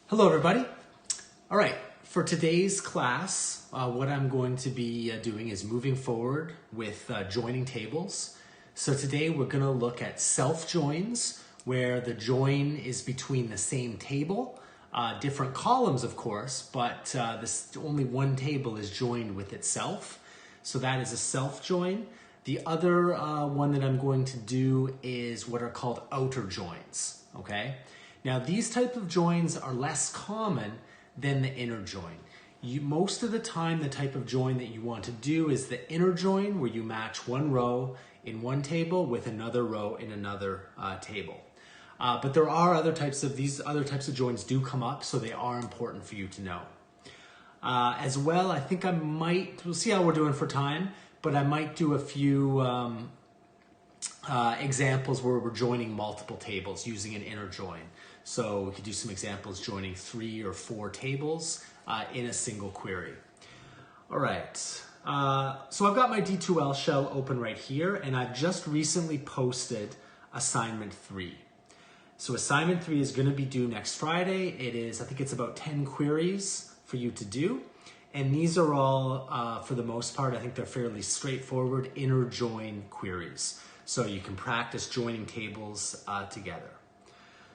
Hello everybody. All right, for today's class, what I'm going to be doing is moving forward with joining tables. So today we're going to look at self-joins, where the join is between the same table, different columns of course, but only one table is joined with itself. So that is a self-join. The other one that I'm going to do is what are called outer joins, okay? Now, these type of joins are less common than the inner join. Most of the time, the type of join that you want to do is the inner join, where you match one row in one table with another row in another table. But there are these other types of joins do come up, so they are important for you to know. As well, I think we'll see how we're doing for time, but I might do a few examples where we're joining multiple tables using an inner join. So we could do some examples joining 3 or 4 tables in a single query. All right, so I've got my D2L shell open right here, and I've just recently posted assignment 3. So assignment 3 is going to be due next Friday. I think it's about 10 queries for you to do. And these are all, for the most part, I think they're fairly straightforward inner join queries. So you can practice joining tables together.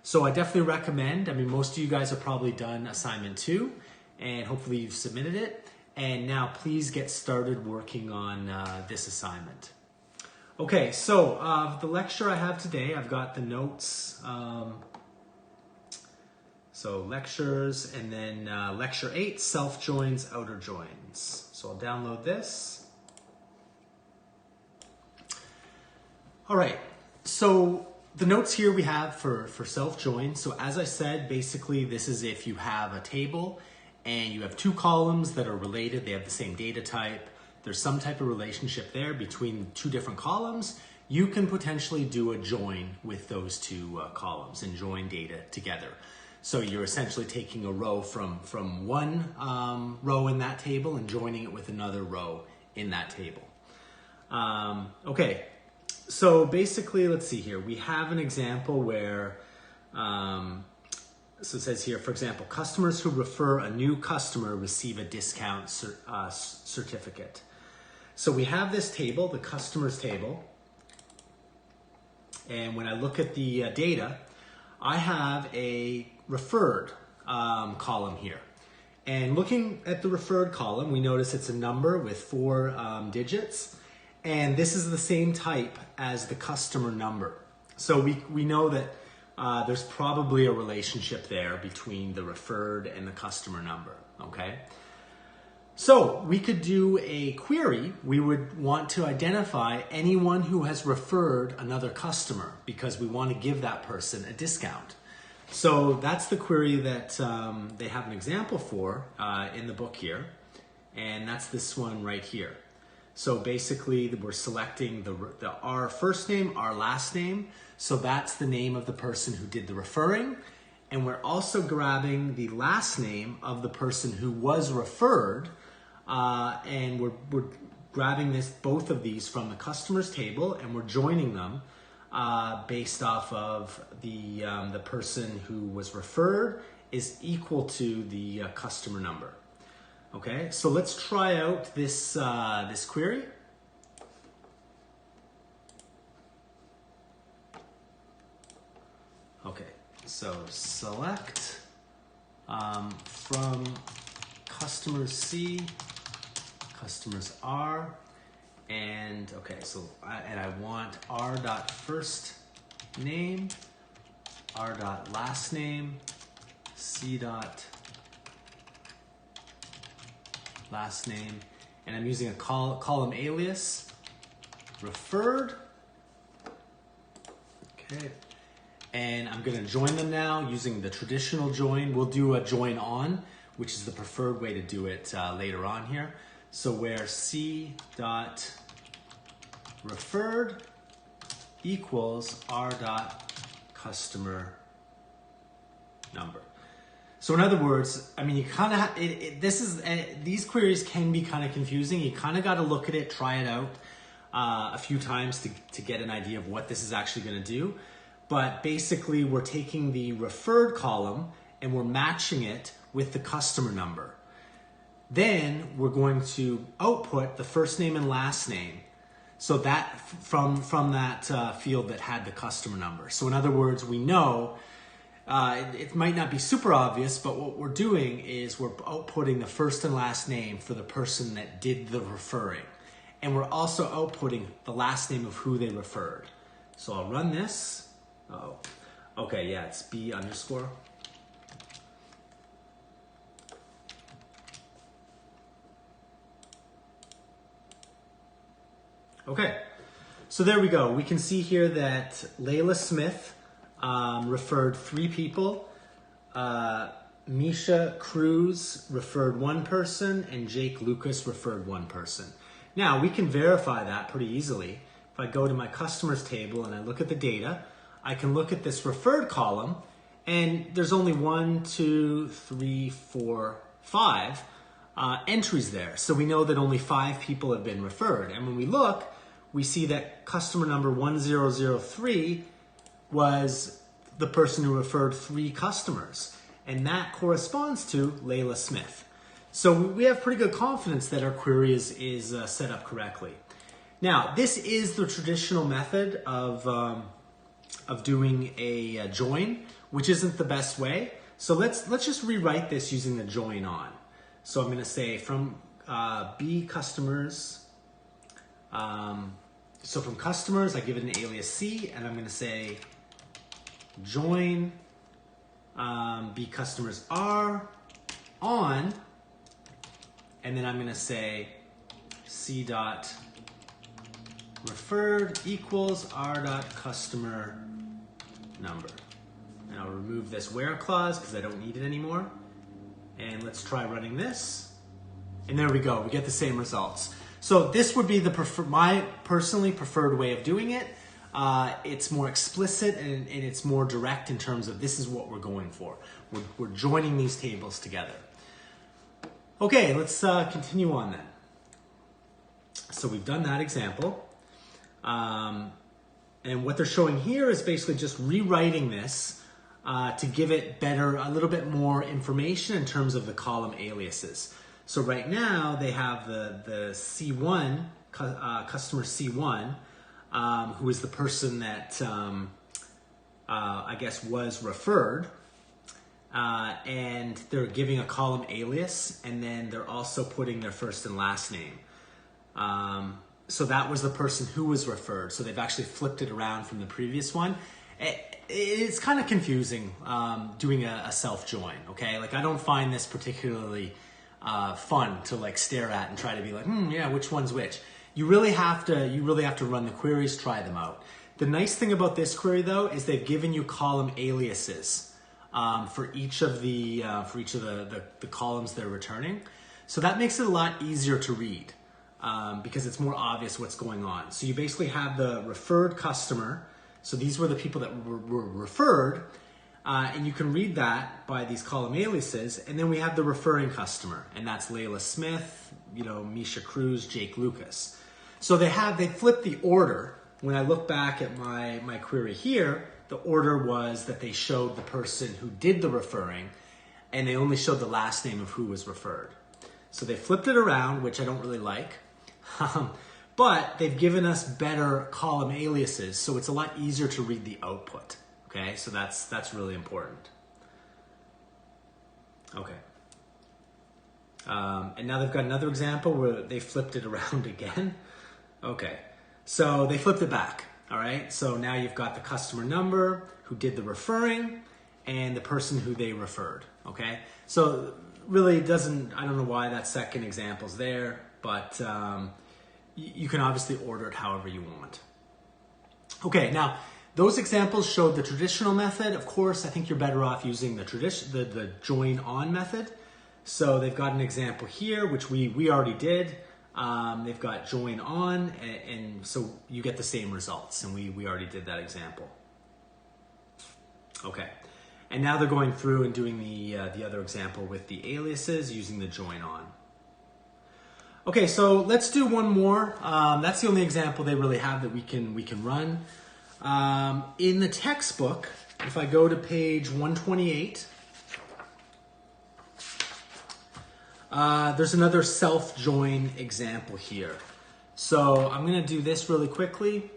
So I definitely recommend, most of you guys have probably done assignment 2, and hopefully you've submitted it. And now please get started working on this assignment. Okay, so the lecture I have today, I've got the notes. So lectures, and then lecture 8, self-joins, outer joins. So I'll download this. All right, so the notes here we have for self-join. So as I said, basically this is if you have a table and you have 2 columns that are related, they have the same data type, there's some type of relationship there between 2 different columns, you can potentially do a join with those 2 columns and join data together. So you're essentially taking a row from one row in that table and joining it with another row in that table. Okay. So basically, let's see here. We have an example where, so it says here, for example, customers who refer a new customer receive a discount certificate. So we have this table, the customers table. And when I look at the data, I have a referred column here. And looking at the referred column, we notice it's a number with 4 digits. And this is the same type as the customer number. So we know that there's probably a relationship there between the referred and the customer number, okay? So we could do a query. We would want to identify anyone who has referred another customer because we want to give that person a discount. So that's the query that they have an example for in the book here. And that's this one right here. So basically we're selecting our first name, our last name. So that's the name of the person who did the referring. And we're also grabbing the last name of the person who was referred. And we're grabbing both of these from the customers table, and we're joining them based off of the person who was referred is equal to the customer number. Okay, so let's try out this query. Okay, so select from customers C, customers R, and okay, so I want R dot first name, R dot last name, C dot last name, and I'm using a column alias, referred, okay, and I'm going to join them now using the traditional join. We'll do a join on, which is the preferred way to do it later on here. So where C dot referred equals R dot customer number. So in other words, you kind of these queries can be kind of confusing. You kind of got to look at it, try it out a few times to get an idea of what this is actually going to do. But basically, we're taking the referred column and we're matching it with the customer number. Then we're going to output the first name and last name. So that from that field that had the customer number. So in other words, we know, it might not be super obvious, but what we're doing is we're outputting the first and last name for the person that did the referring. And we're also outputting the last name of who they referred. So I'll run this. Oh, okay, yeah, it's B underscore. Okay, so there we go. We can see here that Layla Smith referred 3 people. Misha Cruz referred 1 person, and Jake Lucas referred 1 person. Now, we can verify that pretty easily. If I go to my customers table and I look at the data, I can look at this referred column, and there's only 1, 2, 3, 4, 5 entries there. So we know that only 5 people have been referred. And when we look, we see that customer number 1003 was the person who referred 3 customers. And that corresponds to Layla Smith. So we have pretty good confidence that our query is set up correctly. Now, this is the traditional method of doing a join, which isn't the best way. So let's just rewrite this using the join on. So I'm going to say from B customers. So from customers, I give it an alias C, and I'm going to say join B customers R on, and then I'm going to say C dot referred equals R dot customer number. And I'll remove this where clause because I don't need it anymore. And let's try running this. And there we go. We get the same results. So this would be my personally preferred way of doing it. It's more explicit and it's more direct in terms of this is what we're going for. We're joining these tables together. Okay, let's continue on then. So we've done that example. And what they're showing here is basically just rewriting this to give it a little bit more information in terms of the column aliases. So right now they have the C1, customer C1, who is the person that I guess was referred. And they're giving a column alias, and then they're also putting their first and last name. So that was the person who was referred. So they've actually flipped it around from the previous one. It's kind of confusing doing a self join. Okay, like I don't find this particularly fun to like stare at and try to be like, yeah, which one's which. You really have to run the queries, try them out. The nice thing about this query though is they've given you column aliases for each of the columns they're returning. So that makes it a lot easier to read because it's more obvious what's going on. So you basically have the referred customer. So these were the people that were referred, and you can read that by these column aliases. And then we have the referring customer, and that's Layla Smith, Misha Cruz, Jake Lucas. So they flipped the order. When I look back at my query here, the order was that they showed the person who did the referring, and they only showed the last name of who was referred. So they flipped it around, which I don't really like. But they've given us better column aliases, so it's a lot easier to read the output. Okay, so that's really important. Okay. And now they've got another example where they flipped it around again. Okay, so they flipped it back. All right, so now you've got the customer number, who did the referring, and the person who they referred. Okay, so really I don't know why that second example's there, but you can obviously order it however you want. Okay, now those examples showed the traditional method. Of course, I think you're better off using the join on method. So they've got an example here, which we already did. They've got join on, and so you get the same results, and we already did that example. Okay, and now they're going through and doing the other example with the aliases using the join on. Okay, so let's do one more. That's the only example they really have that we can run. In the textbook, if I go to page 128, there's another self-join example here. So I'm going to do this really quickly.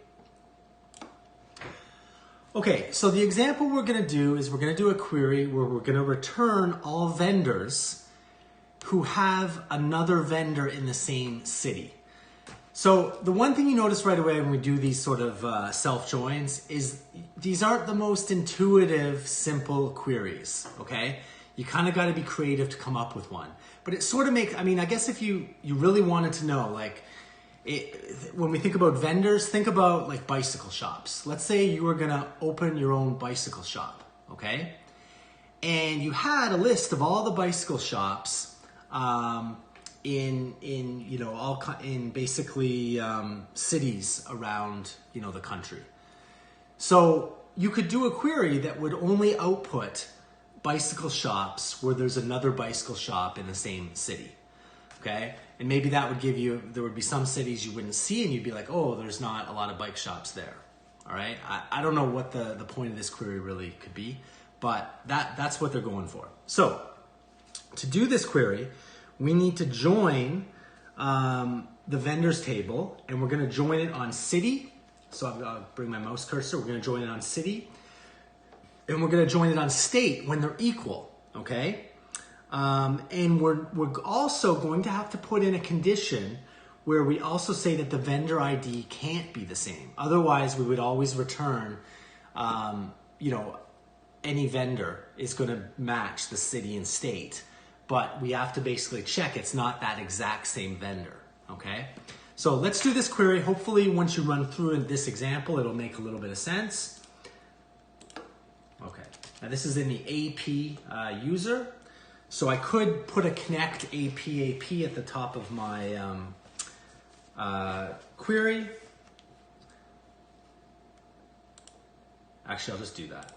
Okay, so the example we're going to do is we're going to do a query where we're going to return all vendors who have another vendor in the same city. So the one thing you notice right away when we do these sort of self-joins is these aren't the most intuitive, simple queries, okay? You kind of got to be creative to come up with one. But it sort of makes, I mean, I guess if you really wanted to know, like, when we think about vendors, think about like bicycle shops. Let's say you were gonna open your own bicycle shop, okay? And you had a list of all the bicycle shops in basically cities around the country. So you could do a query that would only output bicycle shops where there's another bicycle shop in the same city. Okay, and maybe that would give you, there would be some cities you wouldn't see and you'd be like, oh, there's not a lot of bike shops there. All right, I don't know what the point of this query really could be, but that's what they're going for. So to do this query, we need to join the vendors table, and we're going to join it on city. So I'll bring my mouse cursor. We're going to join it on city, and we're going to join it on state when they're equal. Okay. And we're also going to have to put in a condition where we also say that the vendor ID can't be the same. Otherwise, we would always return, any vendor is going to match the city and state, but we have to basically check it's not that exact same vendor, okay? So let's do this query. Hopefully, once you run through this example, it'll make a little bit of sense. Okay, now this is in the AP user. So I could put a connect AP at the top of my query. Actually, I'll just do that.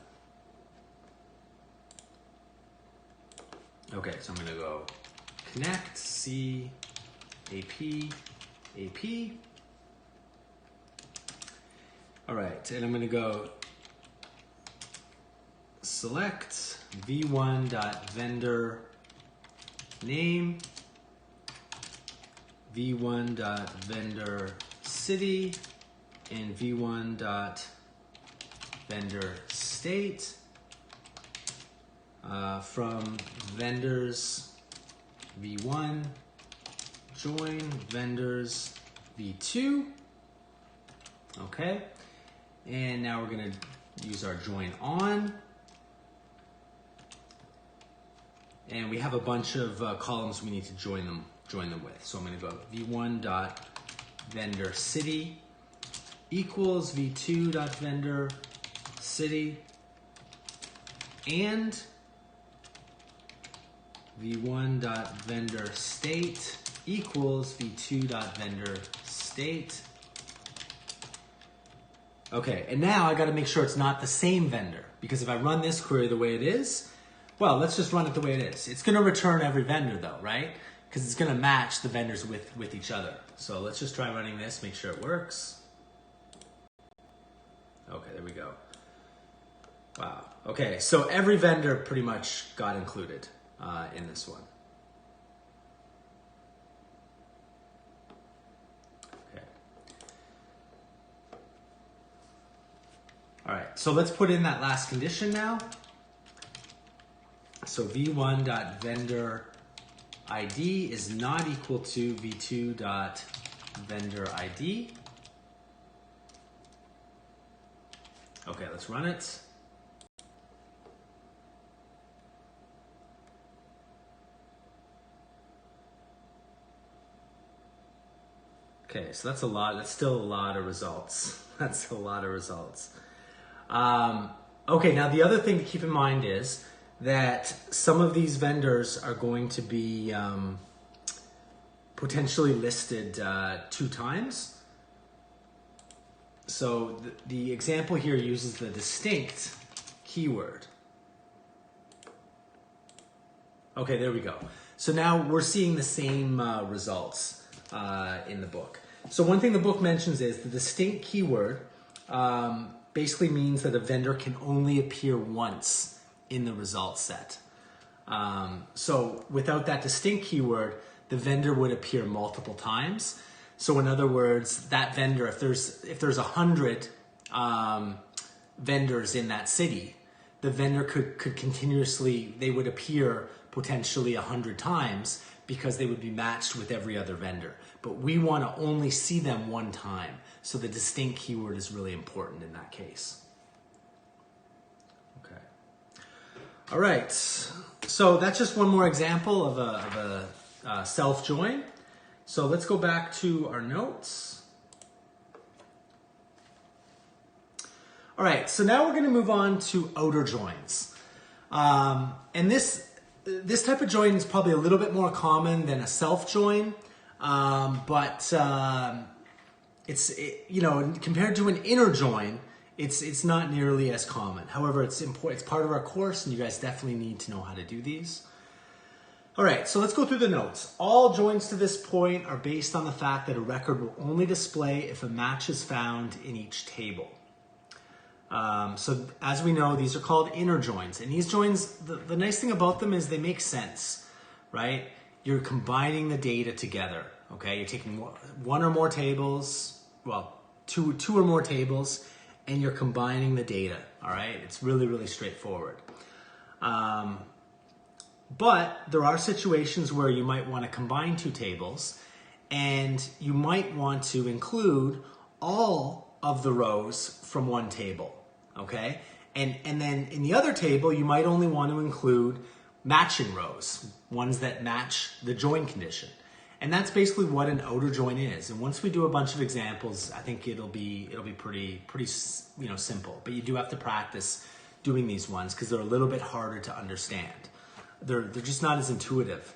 Okay, so I'm going to go connect C AP. All right, and I'm going to go select v1.vendor name, v1.vendor city, and v1.vendor state from vendors v1 join vendors v2. Okay, and now we're going to use our join on. And we have a bunch of columns we need to join them with. So I'm going to go v1.vendor city equals v2.vendor city and v1.vendor state equals v2.vendor state. Okay, and now I got to make sure it's not the same vendor, because if I run this query the way it is, well, let's just run it the way it is. It's going to return every vendor though, right? Because it's going to match the vendors with each other. So let's just try running this, make sure it works. Okay, there we go. Wow. Okay, so every vendor pretty much got included in this one. Okay. All right, so let's put in that last condition now. So v1.vendor ID is not equal to v2.vendor ID. Okay, let's run it. Okay, so that's a lot. That's still a lot of results. That's a lot of results. Okay, now the other thing to keep in mind is that some of these vendors are going to be potentially listed 2 times. So the example here uses the distinct keyword. Okay, there we go. So now we're seeing the same results in the book. So one thing the book mentions is the distinct keyword basically means that a vendor can only appear once in the result set. So without that distinct keyword, the vendor would appear multiple times. So in other words, that vendor, if there's 100 vendors in that city, the vendor could continuously, they would appear potentially 100 times because they would be matched with every other vendor. But we want to only see them one time. So the distinct keyword is really important in that case. Okay. All right. So that's just one more example of a self-join. So let's go back to our notes. All right, so now we're going to move on to outer joins. And this type of join is probably a little bit more common than a self-join, but compared to an inner join, it's not nearly as common. However, it's important. It's part of our course, and you guys definitely need to know how to do these. All right, so let's go through the notes. All joins to this point are based on the fact that a record will only display if a match is found in each table. So as we know, these are called inner joins. And these joins, the nice thing about them is they make sense, right? You're combining the data together, okay? You're taking one or more tables, well, two or more tables, and you're combining the data, all right? It's really, really straightforward. But there are situations where you might want to combine two tables, and you might want to include all of the rows from one table, okay? And then in the other table, you might only want to include matching rows, ones that match the join condition. And that's basically what an outer join is. And once we do a bunch of examples, I think it'll be pretty simple. But you do have to practice doing these ones because they're a little bit harder to understand. They're just not as intuitive,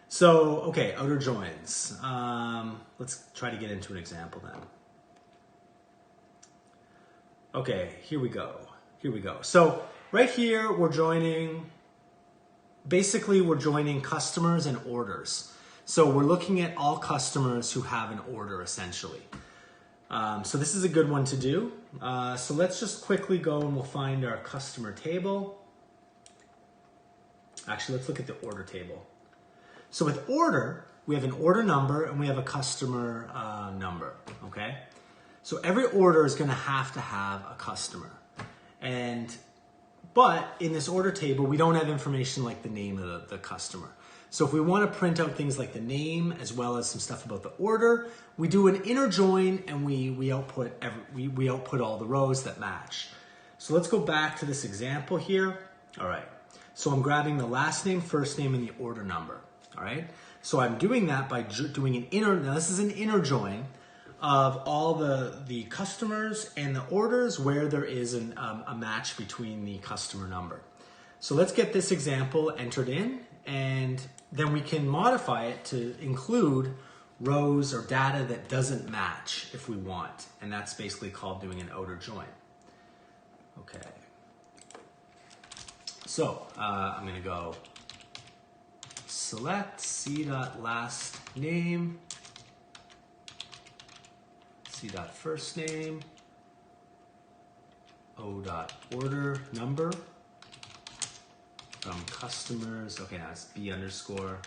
So, okay, outer joins. Let's try to get into an example then. Okay, here we go. So right here, we're joining customers and orders. So we're looking at all customers who have an order, essentially. So this is a good one to do. So let's just quickly go and we'll find our customer table. Actually, let's look at the order table. So with order, we have an order number and we have a customer number, okay? So every order is gonna have a customer. But in this order table, we don't have information like the name of the customer. So if we wanna print out things like the name as well as some stuff about the order, we do an inner join and we output all the rows that match. So let's go back to this example here. All right. So I'm grabbing the last name, first name, and the order number, all right? So I'm doing that by doing an inner, now this is an inner join of all the customers and the orders where there is a match between the customer number. So let's get this example entered in, and then we can modify it to include rows or data that doesn't match if we want, and that's basically called doing an outer join. Okay. So I'm going to go select c.last name, c.first name, o.order number from customers. Okay, now it's b underscore.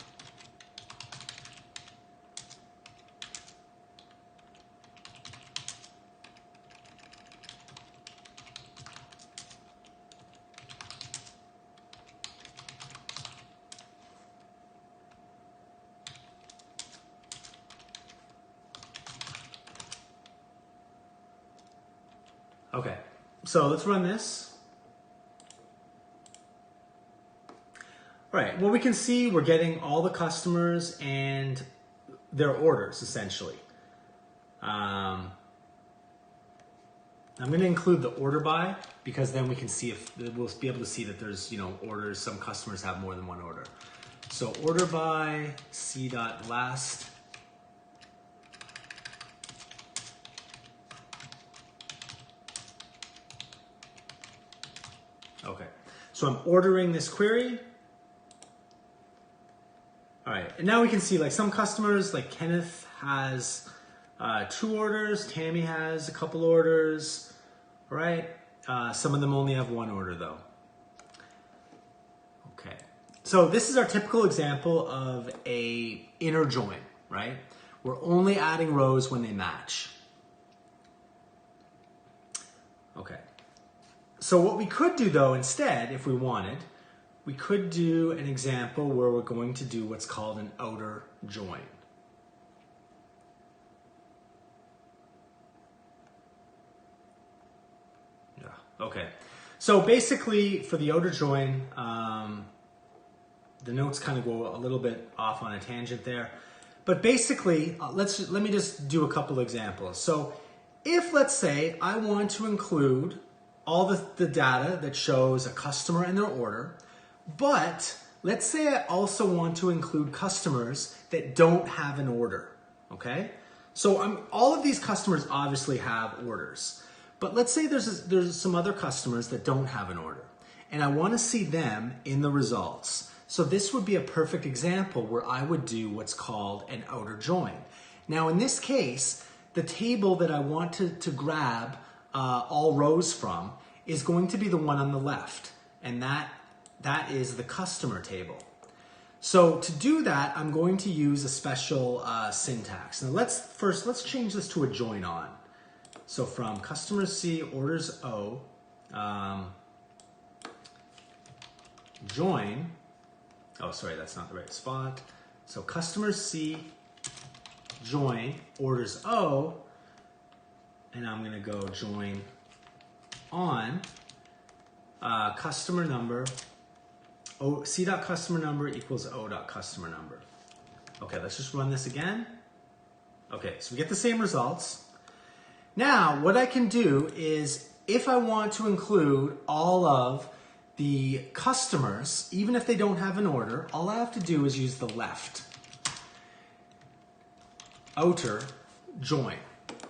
Okay, so let's run this. All right, well, we can see we're getting all the customers and their orders, essentially. I'm going to include the order by, because then we can see if we'll be able to see that there's, orders. Some customers have more than one order. So order by c.last. Okay, so I'm ordering this query. All right, and now we can see like some customers, like Kenneth has 2 orders, Tammy has a couple orders, all right? Some of them only have 1 order though. So this is our typical example of a inner join, right? We're only adding rows when they match. Okay. So what we could do though instead, if we wanted, we could do an example where we're going to do what's called an outer join. Yeah, okay. So basically for the outer join, the notes kind of go a little bit off on a tangent there. But basically, let me just do a couple examples. So if, let's say, I want to include all the data that shows a customer and their order, but let's say I also want to include customers that don't have an order, okay? So all of these customers obviously have orders, but let's say there's some other customers that don't have an order, and I want to see them in the results. So this would be a perfect example where I would do what's called an outer join. Now in this case, the table that I want to grab all rows from is going to be the one on the left, and that is the customer table. So to do that, I'm going to use a special syntax. Now let's change this to a join on. So from customers C, orders O, join, oh sorry, that's not the right spot. So customers C, join, orders O, and I'm gonna go join on customer number, C.customer number equals O.customer number. Okay, let's just run this again. Okay, so we get the same results. Now, what I can do is, if I want to include all of the customers, even if they don't have an order, all I have to do is use the left outer join,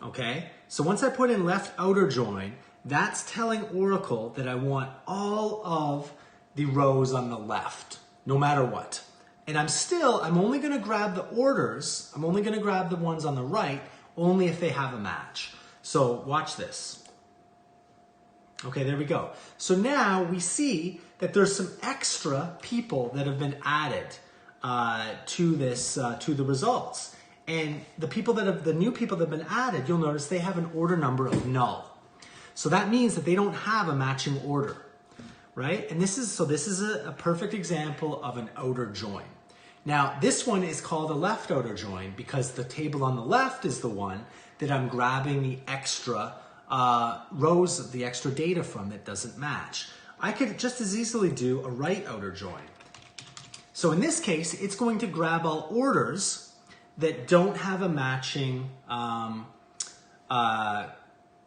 okay? So once I put in left outer join, that's telling Oracle that I want all of the rows on the left, no matter what. And I'm only gonna grab the orders, I'm only gonna grab the ones on the right, only if they have a match. So watch this. Okay, there we go. So now we see that there's some extra people that have been added to the results. And the new people that have been added, you'll notice they have an order number of null. So that means that they don't have a matching order, right? And this is a perfect example of an outer join. Now, this one is called a left outer join because the table on the left is the one that I'm grabbing the extra rows, the extra data from that doesn't match. I could just as easily do a right outer join. So in this case, it's going to grab all orders that don't have a matching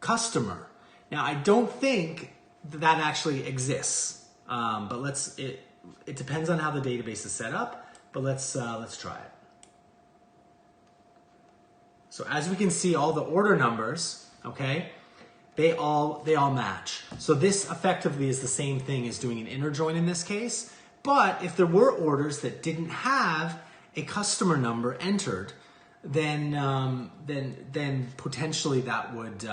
customer. Now, I don't think that actually exists, but it depends on how the database is set up, but let's try it. So as we can see, all the order numbers, okay, they all match. So this effectively is the same thing as doing an inner join in this case, but if there were orders that didn't have a customer number entered, then potentially that would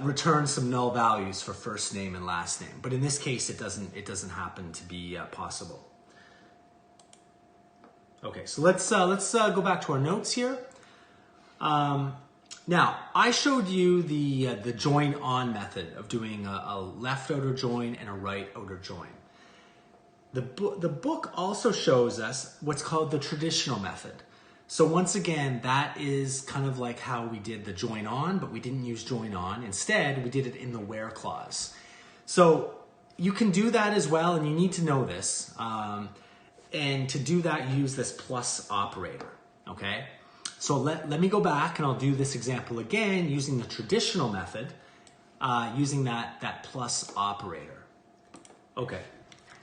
return some null values for first name and last name. But in this case, it doesn't happen to be possible. Okay, so let's go back to our notes here. Now, I showed you the join on method of doing a left outer join and a right outer join. The book also shows us what's called the traditional method. So once again, that is kind of like how we did the join on, but we didn't use join on. Instead, we did it in the where clause. So you can do that as well, and you need to know this. And to do that, you use this plus operator, okay? So let me go back and I'll do this example again using the traditional method, using that plus operator. Okay,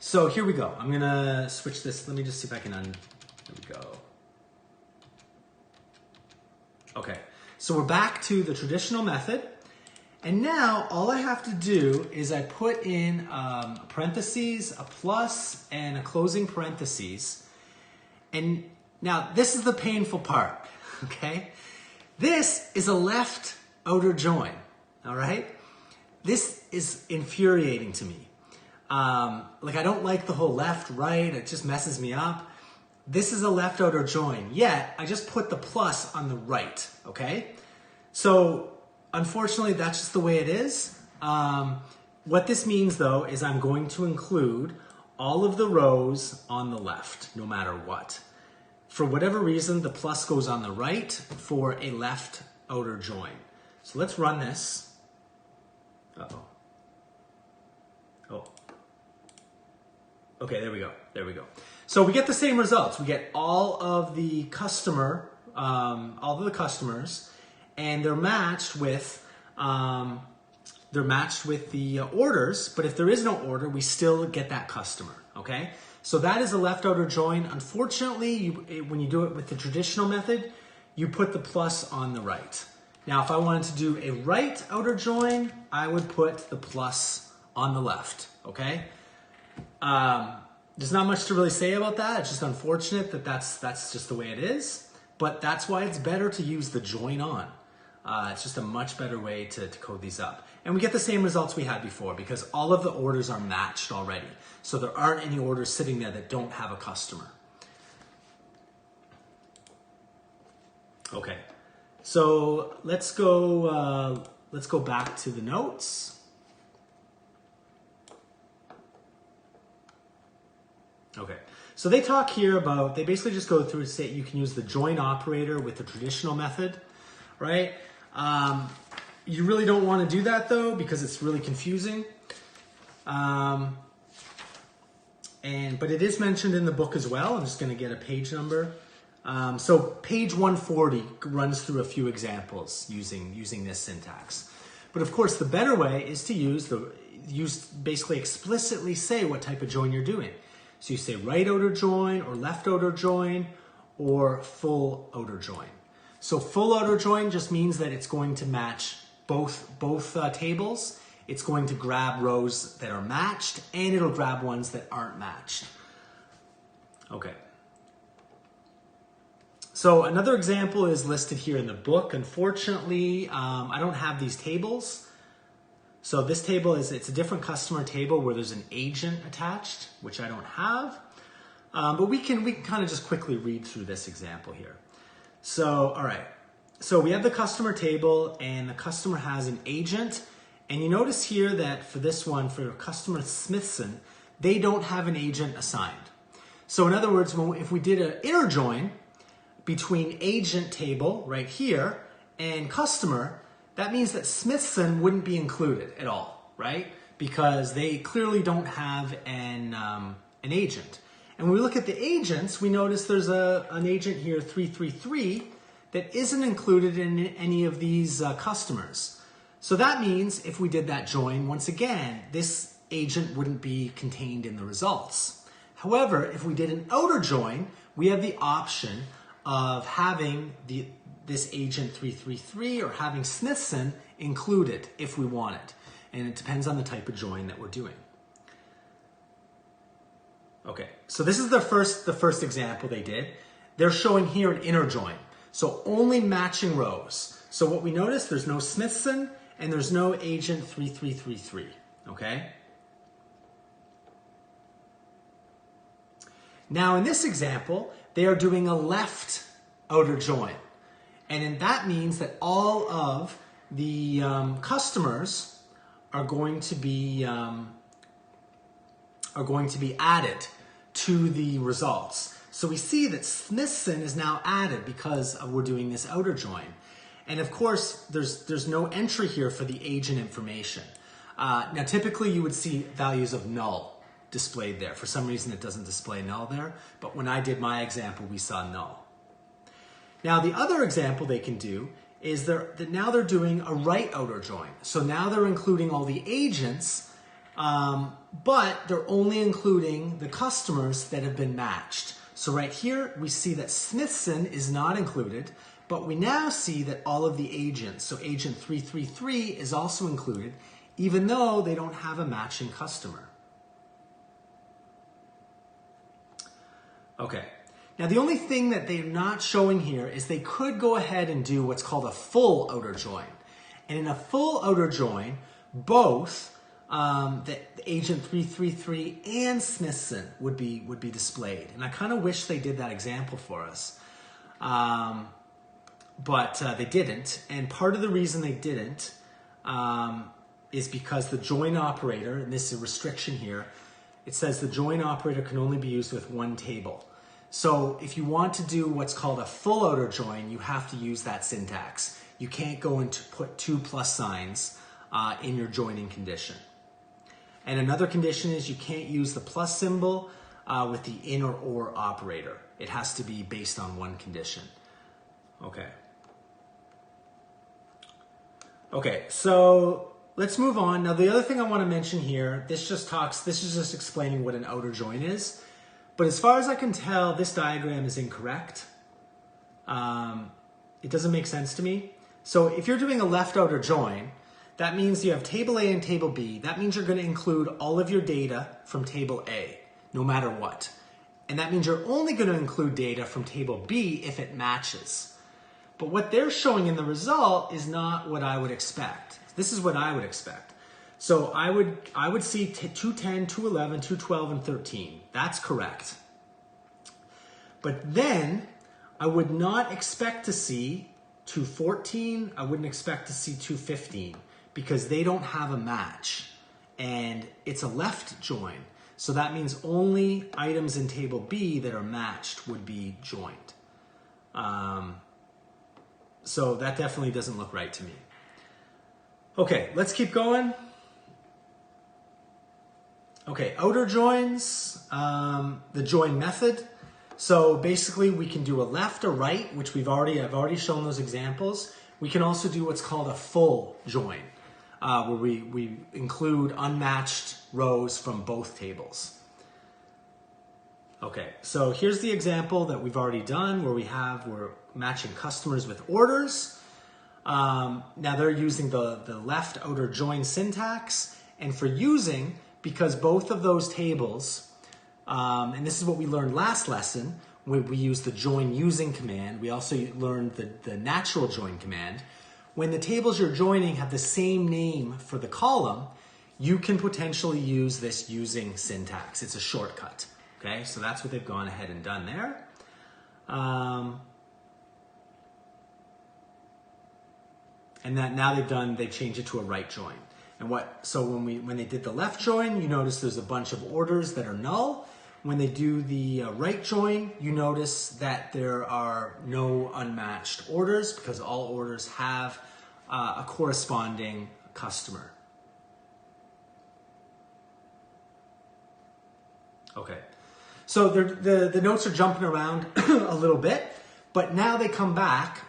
so here we go. I'm gonna switch this. Let me just see if I can there we go. Okay, so we're back to the traditional method. And now all I have to do is I put in parentheses, a plus, and a closing parentheses. And now this is the painful part, okay? This is a left outer join, all right? This is infuriating to me. Like I don't like the whole left, right, it just messes me up. This is a left outer join, yet I just put the plus on the right, okay? So unfortunately, that's just the way it is. What this means though, is I'm going to include all of the rows on the left, no matter what. For whatever reason, the plus goes on the right for a left outer join. So let's run this. Uh-oh. Oh. Okay, there we go. There we go. So we get the same results. We get all of the customers, and they're matched with the orders. But if there is no order, we still get that customer. Okay. So that is a left outer join. Unfortunately, when you do it with the traditional method, you put the plus on the right. Now, if I wanted to do a right outer join, I would put the plus on the left. Okay. There's not much to really say about that. It's just unfortunate that that's just the way it is. But that's why it's better to use the join on. It's just a much better way to code these up. And we get the same results we had before because all of the orders are matched already. So there aren't any orders sitting there that don't have a customer. Okay, so let's go back to the notes. Okay, so they talk here about, they basically just go through and say you can use the join operator with the traditional method, right? You really don't want to do that though because it's really confusing. But it is mentioned in the book as well. I'm just going to get a page number. So page 140 runs through a few examples using this syntax. But of course, the better way is to basically explicitly say what type of join you're doing. So you say right outer join or left outer join or full outer join. So full outer join just means that it's going to match both tables. It's going to grab rows that are matched and it'll grab ones that aren't matched. Okay. So another example is listed here in the book. Unfortunately, I don't have these tables. So this table it's a different customer table where there's an agent attached, which I don't have. But we can kind of just quickly read through this example here. So, all right. So we have the customer table and the customer has an agent. And you notice here that for this one, for customer Smithson, they don't have an agent assigned. So in other words, if we did an inner join between agent table right here and customer, that means that Smithson wouldn't be included at all, right? Because they clearly don't have an agent. And when we look at the agents, we notice there's an agent here, 333, that isn't included in any of these customers. So that means if we did that join, once again, this agent wouldn't be contained in the results. However, if we did an outer join, we have the option of having this agent 333 or having Smithson included if we want it. And it depends on the type of join that we're doing. Okay, so this is the first example they did. They're showing here an inner join. So only matching rows. So what we notice, there's no Smithson and there's no agent 3333, okay? Now in this example, they are doing a left outer join. And that means that all of the customers are going to be added to the results. So we see that Smithson is now added because we're doing this outer join. And of course, there's no entry here for the agent information. Now, typically you would see values of null displayed there. For some reason, it doesn't display null there. But when I did my example, we saw null. Now, the other example they can do is now they're doing a right outer join. So now they're including all the agents, but they're only including the customers that have been matched. So right here, we see that Smithson is not included, but we now see that all of the agents, so agent 333 is also included, even though they don't have a matching customer. Okay. Now, the only thing that they're not showing here is they could go ahead and do what's called a full outer join. And in a full outer join, both that agent 333 and Smithson would be displayed. And I kind of wish they did that example for us. But they didn't. And part of the reason they didn't is because the join operator, and this is a restriction here, it says the join operator can only be used with one table. So if you want to do what's called a full outer join, you have to use that syntax. You can't go and put 2 plus signs in your joining condition. And another condition is you can't use the plus symbol with the in or operator. It has to be based on one condition. Okay. Okay, so let's move on. Now the other thing I want to mention here, this is just explaining what an outer join is. But as far as I can tell, this diagram is incorrect. It doesn't make sense to me. So if you're doing a left outer join, that means you have table A and table B. That means you're going to include all of your data from table A, no matter what. And that means you're only going to include data from table B if it matches. But what they're showing in the result is not what I would expect. This is what I would expect. So I would see 210, 211, 212, and 13. That's correct. But then I would not expect to see 214. I wouldn't expect to see 215 because they don't have a match. And it's a left join. So that means only items in table B that are matched would be joined. So that definitely doesn't look right to me. Okay, let's keep going. Okay, outer joins, the join method. So basically we can do a left or right, which I've already shown those examples. We can also do what's called a full join, where we include unmatched rows from both tables. Okay, so here's the example that we've already done where we're matching customers with orders. Now they're using the left outer join syntax, and because both of those tables, and this is what we learned last lesson, when we used the join using command, we also learned the natural join command. When the tables you're joining have the same name for the column, you can potentially use this using syntax. It's a shortcut. Okay, so that's what they've gone ahead and done there. And that now they've changed it to a right join. And so when they did the left join, you notice there's a bunch of orders that are null. When they do the right join, you notice that there are no unmatched orders because all orders have a corresponding customer. Okay. So the notes are jumping around a little bit, but now they come back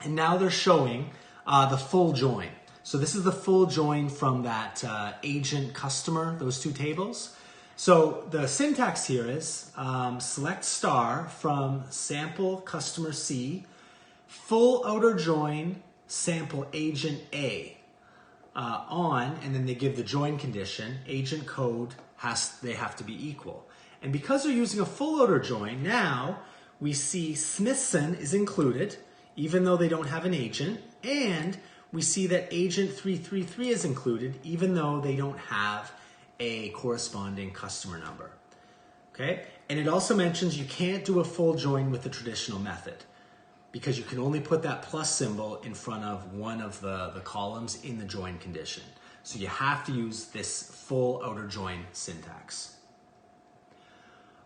and now they're showing the full join. So this is the full join from that agent customer, those two tables. So the syntax here is select star from sample customer C, full outer join sample agent A on, and then they give the join condition, agent code they have to be equal. And because they're using a full outer join, now we see Smithson is included, even though they don't have an agent, and we see that agent 333 is included, even though they don't have a corresponding customer number. Okay? And it also mentions you can't do a full join with the traditional method because you can only put that plus symbol in front of one of the columns in the join condition. So you have to use this full outer join syntax.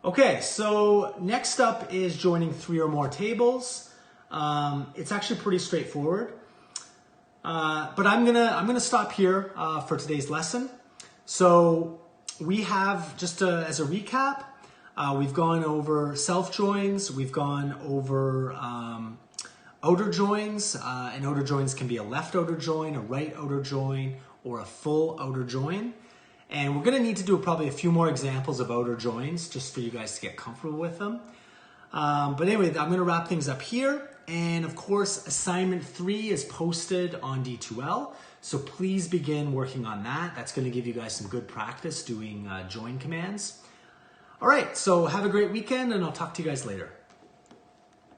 Okay, so next up is joining 3 or more tables. It's actually pretty straightforward. But I'm gonna stop here for today's lesson. So we have, just as a recap, we've gone over self-joins, we've gone over outer joins, and outer joins can be a left outer join, a right outer join, or a full outer join. And we're gonna need to do probably a few more examples of outer joins just for you guys to get comfortable with them. But anyway, I'm gonna wrap things up here. And of course, assignment 3 is posted on D2L. So please begin working on that. That's gonna give you guys some good practice doing join commands. All right, so have a great weekend and I'll talk to you guys later.